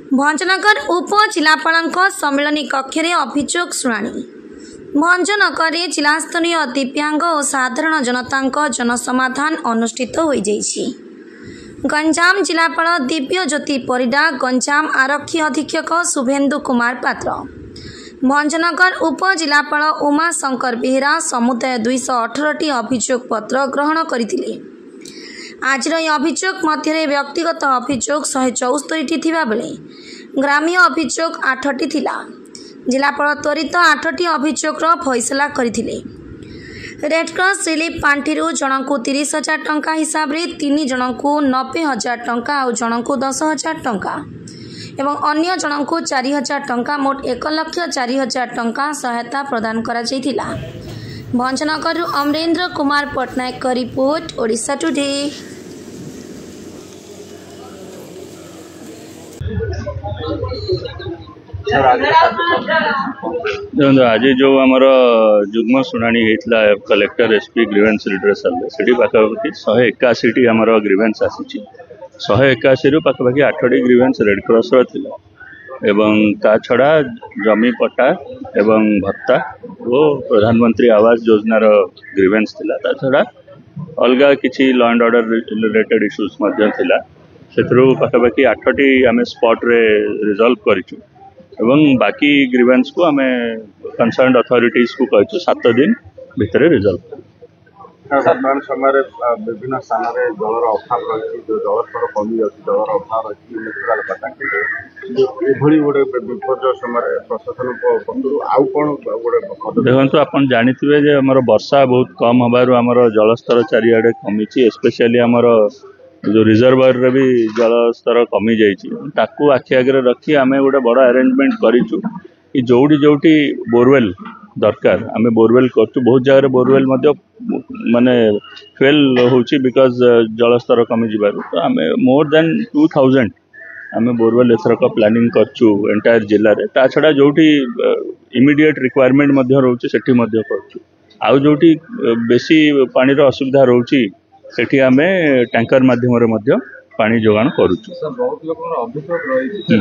भंजनगर उपजिलापाल सम्मिलनी कक्ष में अभियोग शुणाणी। भंजनगर जिलास्तरीय दिव्यांग और साधारण जनता जनसमाधान अनुष्ठित हो जाइछि। गंजाम जिलापाल दिव्य ज्योति परिडा, गंजाम आरक्षी अधीक्षक शुभेन्दु कुमार पात्र, भंजनगर उपजिलापाल उमाशंकर बेहेरा समुदाय 218 अभियोग पत्र ग्रहण करथिले। आज अभियोग मध्य व्यक्तिगत अभियोग 174 थिबा बेले ग्राम्य अभियोग 8 थिला। जिलापाल त्वरित 8 अभियोग फैसला करथिले। रेडक्रॉस रिलीफ पांठिरू जनकू 30,000 टंका हिसाब रे 3 जनकू 90,000 टंका और जनकू 10,000 टंका एवं अन्य जनकू 4,000 टंका मोट 1,04,000 टंका सहायता प्रदान करा जायथिला। भंजनगर अमरेंद्र कुमार पटनायक का रिपोर्ट, ओडिशा टुडे। आज जो आमर जुग्म शुणाणी होता कलेक्टर एसपी ग्रीवेंस रिड्रेसल से पाखापाखि 181 आमर ग्रीवेंस आसी 181 रु पाखापाखि 8 ग्रीवेंस रेडक्रॉस एवं ता छड़ा जमी पट्टा एवं भत्ता और प्रधानमंत्री आवास योजनार ग्रीवेंस थिला। ता छड़ा अलगा किसी law and order related issues से पाखापाखि 8टी आम स्पॉट रे रिजॉल्व करिछु एवं बाकी ग्रीवेंस को आम कंसर्न अथॉरिटीज को कही 7 दिन भितर रिजॉल्व। वर्तमान समय विभिन्न स्थान में जलर अभाव रही, जो जलस्तर कमी अच्छी जलर अभाव अच्छी गोटे विपर्य समय प्रशासन पक्ष आउ कौन गोटे देखो आप जानते जे आम वर्षा बहुत कम हबार आमर जलस्तर चारिआडे कमी, स्पेशली आमर जो रिजर्वर रे भी जलस्तर कमी जाइए आखि आगे रखी आम गोटे बड़ अरेंजमेंट करूँ कि जोटी जोटी बोरवेल दरकार आम बोरवेल कर बहुत जगह बोरवेल माने फेल होची बिकॉज जलस्तर कमी जीवार। तो आम मोर देन 2000 आम बोरवेल एथरक प्लानिंग करचु एंटायर जिले में। ता छड़ा जोटी इमीडिएट रिक्वायरमेंट रोचे सेठी मध्य करचु, आउ जोटी बेसी पानी रो असुविधा रोची सेठी आमे टैंकर माध्यम रे मध्य पानी जोगान करूचु। बहुत लोग अभियोग रही